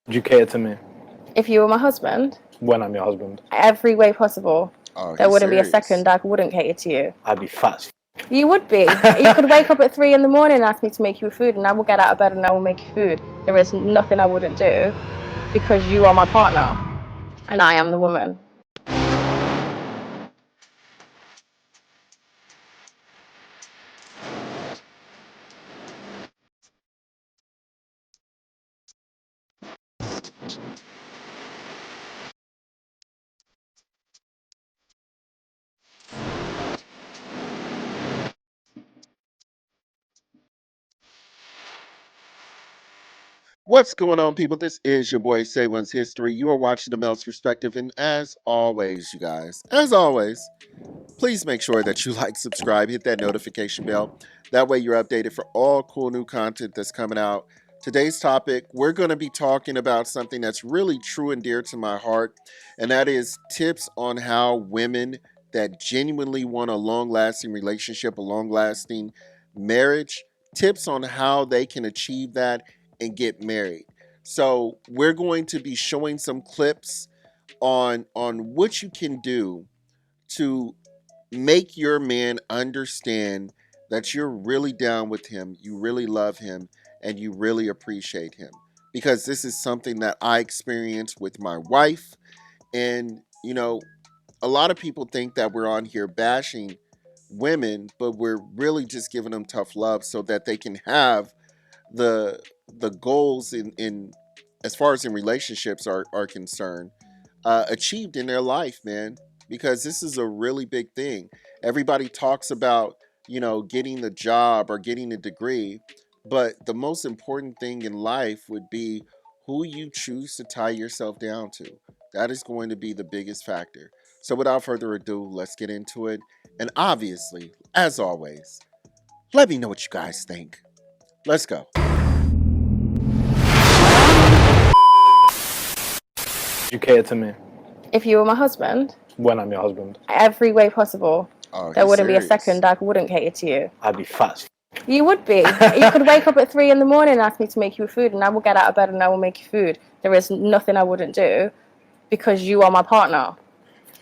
Would you cater to me If you were my husband, when I'm your husband? every way possible. Oh, There he's wouldn't be a serious. second I wouldn't cater to you. I'd be fat. You would be. You could wake up at 3 in the morning and ask me to make you food, and I will get out of bed and I will make you food. There is nothing I wouldn't do because you are my partner and I am the woman. What's going on, people? This is your boy Say One's History. You are watching the Male's Perspective, and as always, you guys, as always, please make sure that you like, subscribe, hit that notification bell. That way, you're updated for all cool new content that's coming out. Today's topic, we're going to be talking about something that's really true and dear to my heart, and that is tips on how women that genuinely want a long-lasting relationship, a long-lasting marriage, tips on how they can achieve that and get married. So we're going to be showing some clips on what you can do to make your man understand that you're really down with him, you really love him, and you really appreciate him. Because this is something that I experienced with my wife. And, a lot of people think that we're on here bashing women, but we're really just giving them tough love so that they can have the goals in as far as in relationships are concerned, achieved in their life, man. Because this is a really big thing. Everybody talks about getting the job or getting a degree, but the most important thing in life would be who you choose to tie yourself down to. That is going to be the biggest factor. So without further ado, let's get into it. And obviously, as always, let me know what you guys think. Let's go. Would you cater to me If you were my husband, when I'm your husband? every way possible. Oh, There he's wouldn't be a serious. second I wouldn't cater to you. I'd be fat. You would be. You could wake up at 3 in the morning and ask me to make you food, and I will get out of bed and I will make you food. There is nothing I wouldn't do because you are my partner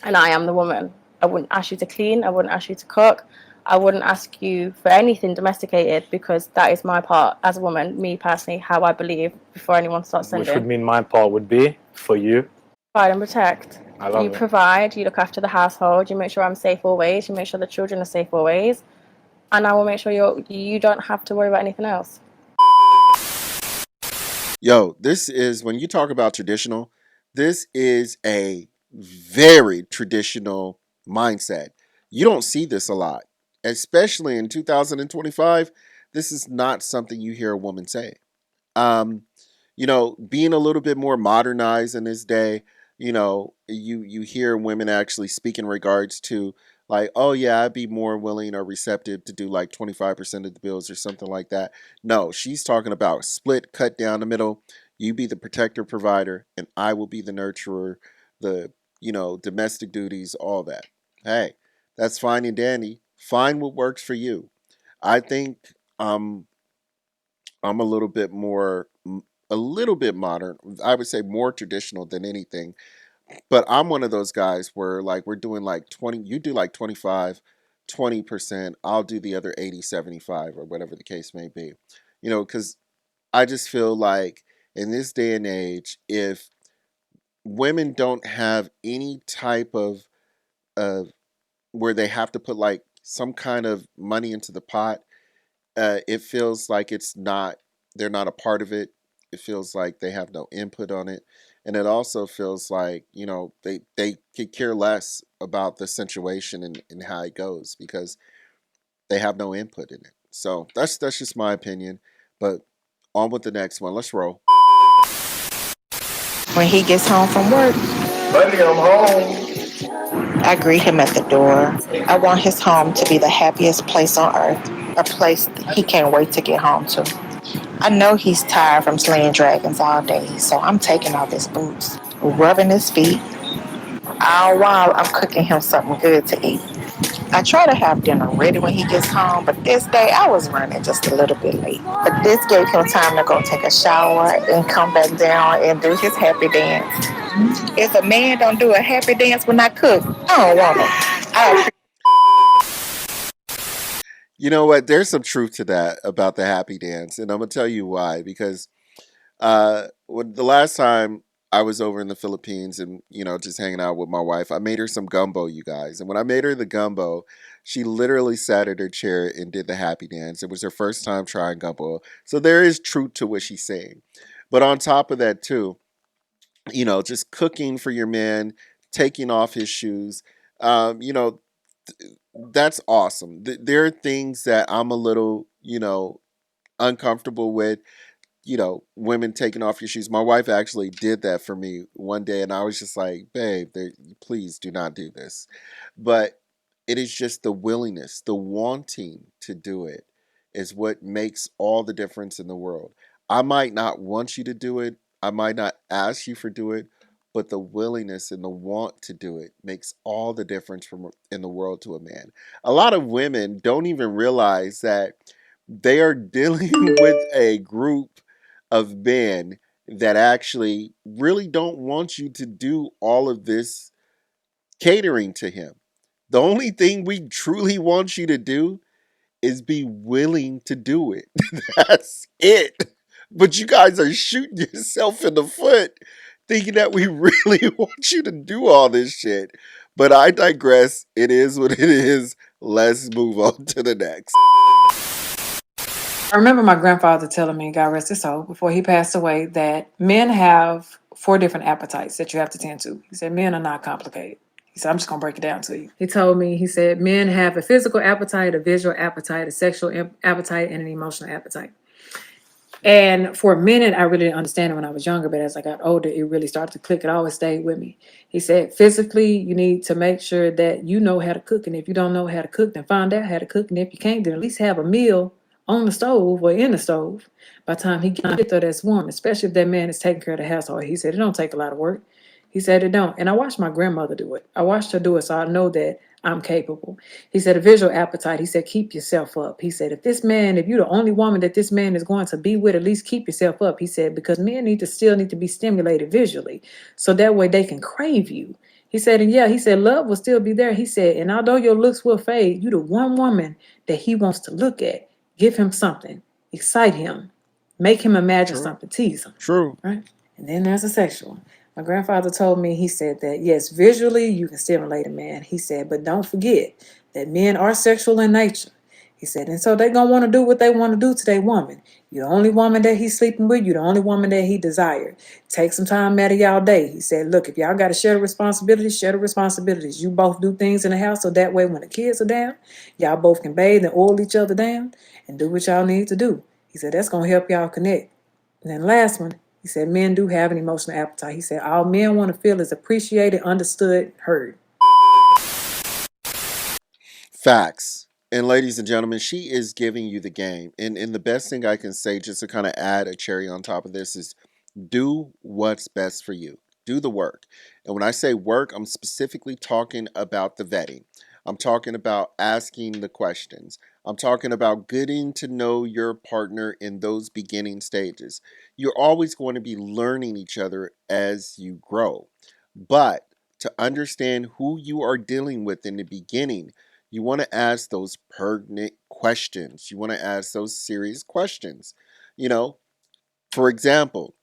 and I am the woman. I wouldn't ask you to clean. I wouldn't ask you to cook. I wouldn't ask you for anything domesticated because that is my part as a woman, me personally, how I believe before anyone starts Which would sending. mean my part would be for you. Provide and protect. I love You it. provide, you look after the household, you make sure I'm safe always, you make sure the children are safe always, and I will make sure you don't have to worry about anything else. Yo, this is when you talk about traditional, this is a very traditional mindset. You don't see this a lot, especially in 2025. This is not something you hear a woman say. Um, Being a little bit more modernized in this day, you hear women actually speak in regards to like, oh yeah, I'd be more willing or receptive to do like 25% of the bills or something like that. No, she's talking about split, cut down the middle. You be the protector, provider, and I will be the nurturer, the domestic duties, all that. Hey, that's fine and dandy. Find what works for you. I think um I'm a little bit modern. I would say more traditional than anything. But I'm one of those guys where like we're doing like 20, you do like 25, 20%, I'll do the other 80, 75, or whatever the case may be. Cuz I just feel like in this day and age, if women don't have any type of where they have to put like some kind of money into the pot, it feels like they're not a part of it. It feels like they have no input on it. And it also feels like, they could care less about the situation and how it goes because they have no input in it. So that's just my opinion. But on with the next one. Let's roll. When he gets home from work, Baby, I'm home. I greet him at the door. I want his home to be the happiest place on earth, a place he can't wait to get home to. I know he's tired from slaying dragons all day, so I'm taking off his boots, rubbing his feet, all while I'm cooking him something good to eat. I try to have dinner ready when he gets home, but this day I was running just a little bit late. But this gave him time to go take a shower and come back down and do his happy dance. If a man don't do a happy dance when I cook, I don't want him. I You know what? There's some truth to that about the happy dance, and I'm gonna tell you why. Because when the last time I was over in the Philippines and just hanging out with my wife, I made her some gumbo, you guys. And when I made her the gumbo, she literally sat in her chair and did the happy dance. It was her first time trying gumbo, so there is truth to what she's saying. But on top of that, too, just cooking for your man, taking off his shoes, um, you know, that's awesome. There are things that I'm a little, uncomfortable with, women taking off your shoes. My wife actually did that for me one day, and I was just like, babe, please do not do this. But it is just the willingness, the wanting to do it is what makes all the difference in the world. I might not want you to do it, I might not ask you for do it, but the willingness and the want to do it makes all the difference in the world to a man. A lot of women don't even realize that they are dealing with a group of men that actually really don't want you to do all of this catering to him. The only thing we truly want you to do is be willing to do it. That's it. But you guys are shooting yourself in the foot thinking that we really want you to do all this shit. But I digress. It is what it is. Let's move on to the next. I remember my grandfather telling me, God rest his soul, before he passed away, that men have 4 different appetites that you have to tend to. He said, men are not complicated. He said, I'm just going to break it down to you. He told me, he said, men have a physical appetite, a visual appetite, a sexual appetite, and an emotional appetite. And for a minute, I really didn't understand it when I was younger, but as I got older, it really started to click. It always stayed with me. He said, physically, you need to make sure that you know how to cook. And if you don't know how to cook, then find out how to cook. And if you can't, then at least have a meal on the stove or in the stove by the time he gets there that's warm, especially if that man is taking care of the household. He said, it don't take a lot of work. He said it don't. And I watched my grandmother do it. I watched her do it, so I know that I'm capable. He said a visual appetite. He said, keep yourself up. He said, if you're the only woman that this man is going to be with, at least keep yourself up. He said, because men still need to be stimulated visually. So that way they can crave you. He said, and yeah, he said, love will still be there. He said, and although your looks will fade, you the one woman that he wants to look at. Give him something. Excite him. Make him imagine something. Tease him. True. Right? And then there's a sexual. My grandfather told me, he said that, yes, visually you can stimulate a man. He said, but don't forget that men are sexual in nature. He said, and so they're going to want to do what they want to do to their woman. You're the only woman that he's sleeping with. You're the only woman that he desired. Take some time out of y'all day. He said, look, if y'all got to share the responsibilities, share the responsibilities. You both do things in the house so that way when the kids are down, y'all both can bathe and oil each other down and do what y'all need to do. He said, that's going to help y'all connect. And then last one, he said, men do have an emotional appetite. He said, all men want to feel is appreciated, understood, heard. Facts. And ladies and gentlemen, she is giving you the game. And the best thing I can say, just to kind of add a cherry on top of this, is do what's best for you. Do the work. And when I say work, I'm specifically talking about the vetting. I'm talking about asking the questions. I'm talking about getting to know your partner in those beginning stages. You're always going to be learning each other as you grow. But to understand who you are dealing with in the beginning, you want to ask those pertinent questions. You want to ask those serious questions. You know, for example,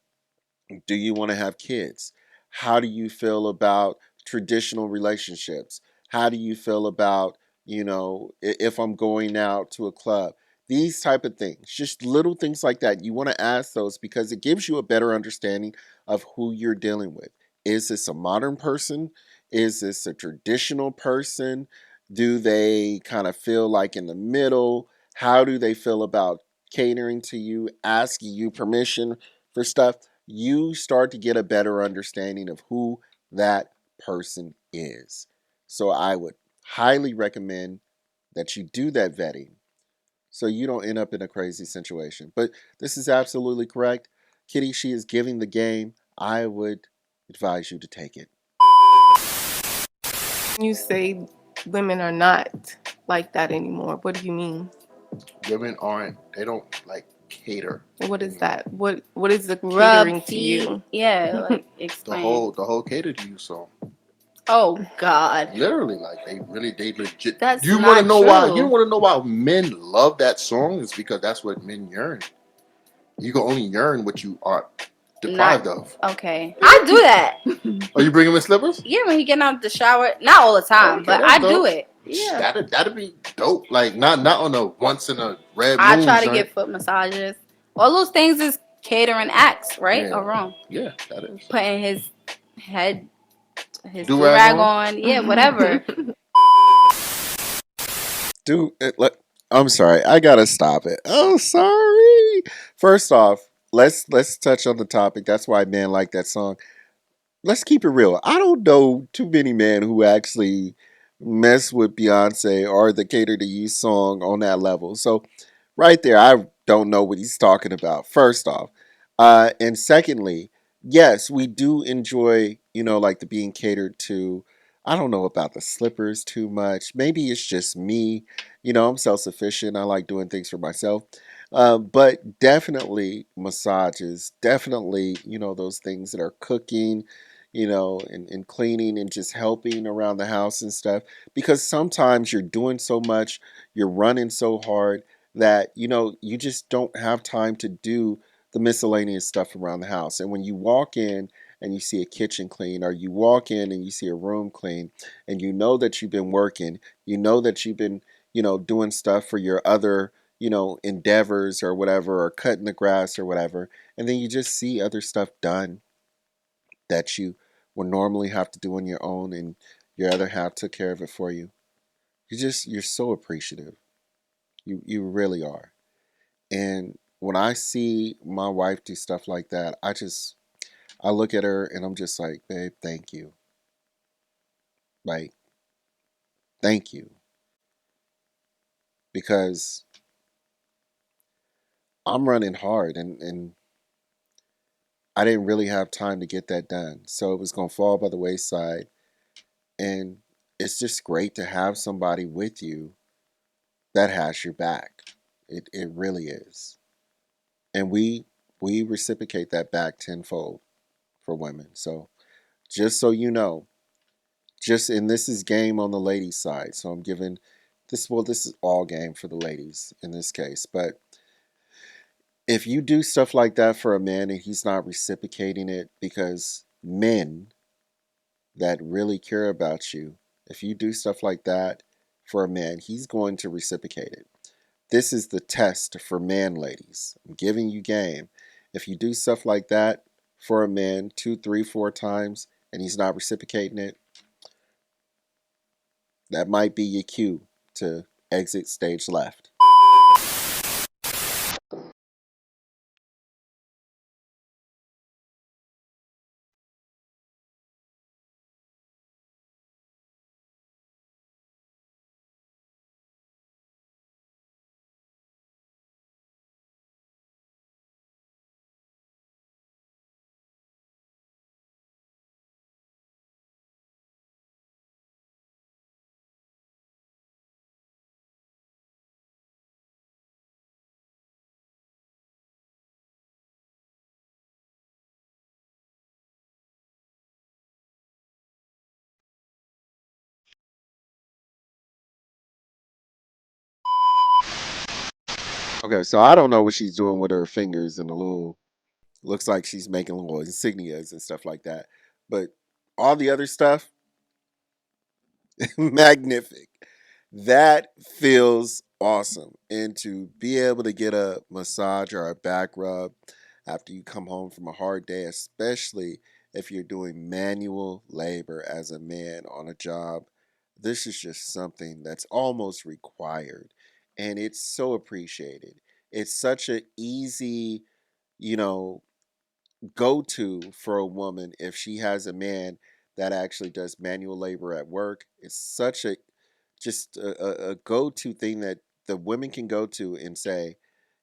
do you want to have kids? How do you feel about traditional relationships? How do you feel about, if I'm going out to a club? These type of things, just little things like that. You want to ask those because it gives you a better understanding of who you're dealing with. Is this a modern person? Is this a traditional person? Do they kind of feel like in the middle? How do they feel about catering to you, asking you permission for stuff? You start to get a better understanding of who that person is. So I would highly recommend that you do that vetting so you don't end up in a crazy situation. But this is absolutely correct. Kitty, she is giving the game. I would advise you to take it. You say women are not like that anymore. What do you mean? Women aren't. They don't like cater. What is that? What is the Rub, catering to feed, you? yeah, like The explain. whole cater to you song. Oh God, Literally, like they legit. that's You want to not know why? You true. want to know why men love that song? Is because that's what men yearn. You can only yearn what you are deprived of. Okay, I do that. Are you bringing him in slippers? Yeah, when he getting out the shower, not all the time, Okay, but that's I do dope. it. Yeah, That'd be dope. Like not on a once in a red I moon. try to Son. get foot massages. All those things is catering acts, right Yeah. or wrong? Yeah, that is. Putting his head, his Do do rag rag on? on, yeah, whatever. Dude, I'm sorry. I gotta stop it. Oh, sorry. First off, let's touch on the topic. That's why men like that song. Let's keep it real. I don't know too many men who actually mess with Beyonce or the Cater to You song on that level. So right there, I don't know what he's talking about. First off, and secondly, yes, we do enjoy, like the being catered to. I don't know about the slippers too much. Maybe it's just me. I'm self sufficient. I like doing things for myself. But definitely massages, definitely, those things that are cooking, and cleaning and just helping around the house and stuff. Because sometimes you're doing so much, you're running so hard that you just don't have time to do the miscellaneous stuff around the house. And when you walk in and you see a kitchen clean, or you walk in and you see a room clean, and you know that you've been working, you know that you've been doing stuff for your other endeavors or whatever, or cutting the grass or whatever, and then you just see other stuff done that you would normally have to do on your own, and your other half took care of it for you. You're so appreciative. You really are. And when I see my wife do stuff like that, I look at her and I'm just like, babe, thank you. Like, thank you. Because I'm running hard, and I didn't really have time to get that done. So it was going to fall by the wayside. And it's just great to have somebody with you that has your back. It really is. And we reciprocate that back tenfold for women. So just so you know, and this is game on the ladies' side. So I'm giving this is all game for the ladies in this case. But if you do stuff like that for a man and he's not reciprocating it, because men that really care about you, if you do stuff like that for a man, he's going to reciprocate it. This is the test for man, ladies. I'm giving you game. If you do stuff like that for a man 2, 3, 4 times and he's not reciprocating it, that might be your cue to exit stage left. Okay, so I don't know what she's doing with her fingers and the little, looks like she's making little insignias and stuff like that. But all the other stuff, magnific. That feels awesome. And to be able to get a massage or a back rub after you come home from a hard day, especially if you're doing manual labor as a man on a job, this is just something that's almost required. And it's so appreciated. It's such an easy, you know, go to for a woman if she has a man that actually does manual labor at work. It's such a just a go to thing that the women can go to and say,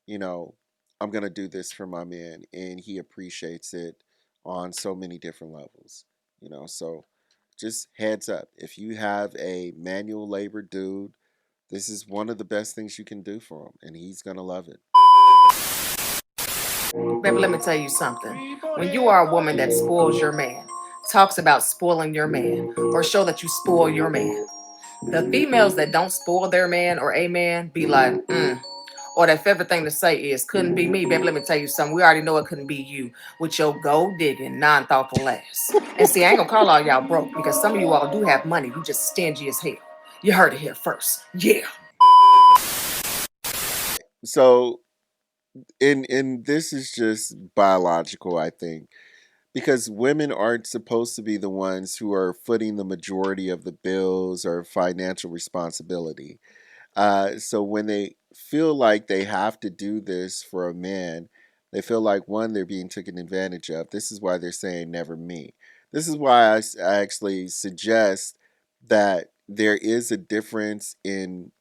you know, I'm gonna do this for my man, and he appreciates it on so many different levels. So just heads up. If you have a manual labor dude, this is one of the best things you can do for him, and he's gonna love it. Baby, let me tell you something. When you are a woman that spoils your man, talks about spoiling your man, or show that you spoil your man, the females that don't spoil their man or a man be like, or that favorite thing to say is, couldn't be me. Baby, let me tell you something. We already know it couldn't be you with your gold digging, non-thoughtful ass. And see, I ain't gonna call all y'all broke because some of you all do have money. You just stingy as hell. You heard it here first. Yeah. So, and this is just biological, I think, because women aren't supposed to be the ones who are footing the majority of the bills or financial responsibility. So when they feel like they have to do this for a man, they feel like one, they're being taken advantage of. This is why they're saying never me. This is why I actually suggest that there is a difference in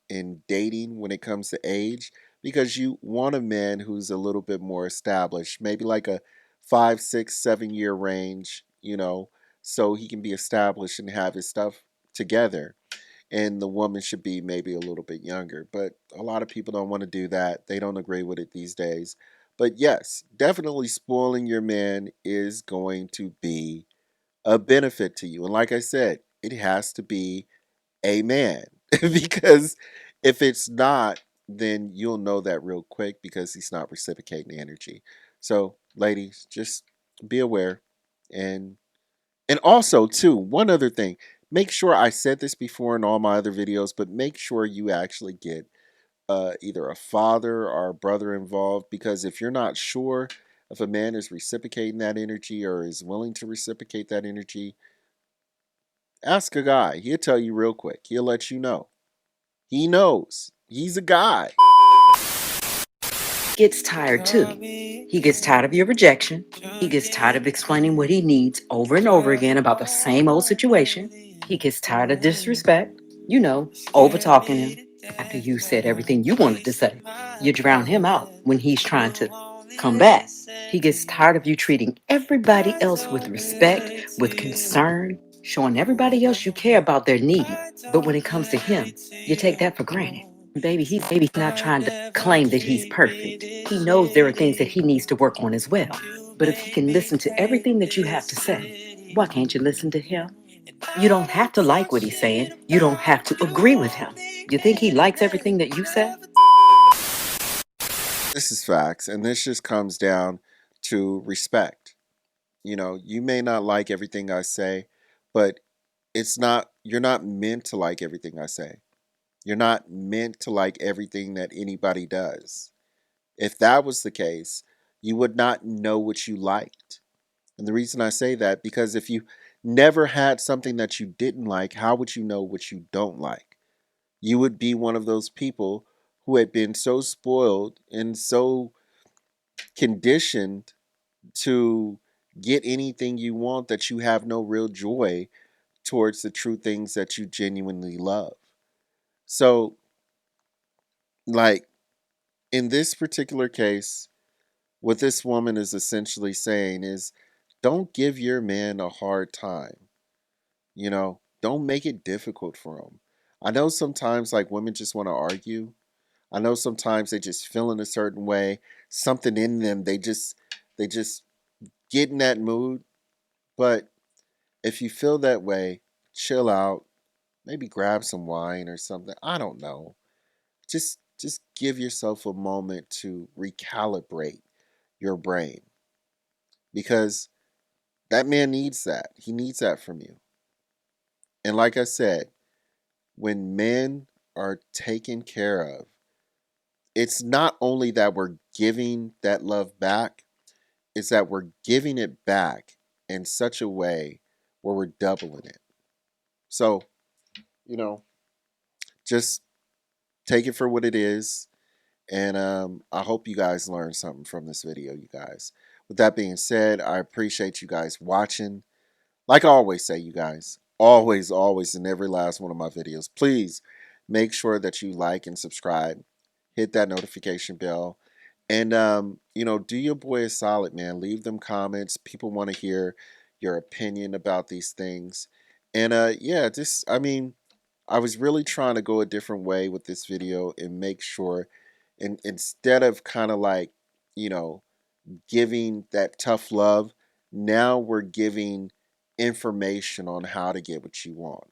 dating when it comes to age, because you want a man who's a little bit more established, maybe like a 5, 6, 7 year range, so he can be established and have his stuff together, and the woman should be maybe a little bit younger. But a lot of people don't want to do that. They don't agree with it these days. But yes, definitely spoiling your man is going to be a benefit to you. And like I said, it has to be a man because if it's not, then you'll know that real quick because he's not reciprocating the energy. So, ladies, just be aware. And also, too, one other thing. Make sure, I said this before in all my other videos, but make sure you actually get either a father or a brother involved, because if you're not sure if a man is reciprocating that energy or is willing to reciprocate that energy, ask a guy. He'll tell you real quick. He'll let you know. He knows. He's a guy. Gets tired too. He gets tired of your rejection. He gets tired of explaining what he needs over and over again about the same old situation. He gets tired of disrespect, over talking him after you said everything you wanted to say. You drown him out when he's trying to come back. He gets tired of you treating everybody else with respect, with concern, showing everybody else you care about their needs. But when it comes to him, you take that for granted. Baby, he's not trying to claim that he's perfect. He knows there are things that he needs to work on as well. But if he can listen to everything that you have to say, why can't you listen to him? You don't have to like what he's saying. You don't have to agree with him. You think he likes everything that you say? This is facts. And this just comes down to respect. You may not like everything I say, but you're not meant to like everything I say. You're not meant to like everything that anybody does. If that was the case, you would not know what you liked. And the reason I say that, because if you never had something that you didn't like, how would you know what you don't like? You would be one of those people who had been so spoiled and so conditioned to get anything you want that you have no real joy towards the true things that you genuinely love. So, like, in this particular case, what this woman is essentially saying is, don't give your man a hard time. Don't make it difficult for him. I know sometimes, like, women just want to argue. I know sometimes they just feel in a certain way, something in them, they just get in that mood. But if you feel that way, chill out, maybe grab some wine or something. I don't know. Just give yourself a moment to recalibrate your brain, because that man needs that. He needs that from you. And like I said, when men are taken care of, it's not only that we're giving that love back, it's that we're giving it back in such a way where we're doubling it. So, you know, just take it for what it is. And I hope you guys learned something from this video, you guys. With that being said, I appreciate you guys watching. Like I always say, you guys, always in every last one of my videos, please make sure that you like and subscribe. Hit that notification bell. And, do your boy a solid, man. Leave them comments. People want to hear your opinion about these things. And yeah, this, I mean, I was really trying to go a different way with this video and make sure, and instead of kind of like, you know, giving that tough love, now we're giving information on how to get what you want.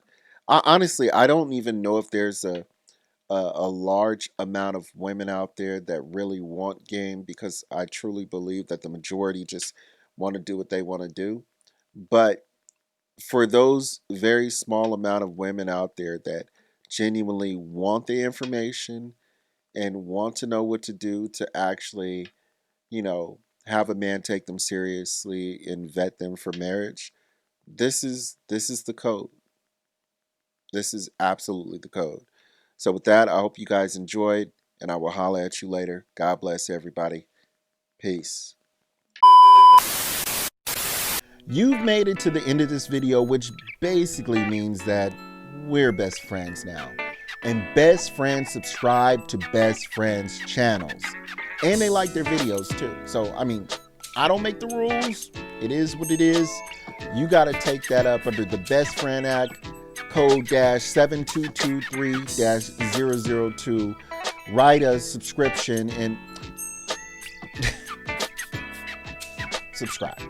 Honestly, I don't even know if there's a large amount of women out there that really want game, because I truly believe that the majority just want to do what they want to do. But for those very small amount of women out there that genuinely want the information and want to know what to do to actually, you know, have a man take them seriously and vet them for marriage, this is the code. This is absolutely the code. So with that, I hope you guys enjoyed, and I will holler at you later. God bless everybody. Peace. You've made it to the end of this video, which basically means that we're best friends now. And best friends subscribe to best friends channels. And they like their videos too. So, I mean, I don't make the rules. It is what it is. You got to take that up under the Best Friend Act, code -7223-002. Write a subscription and subscribe.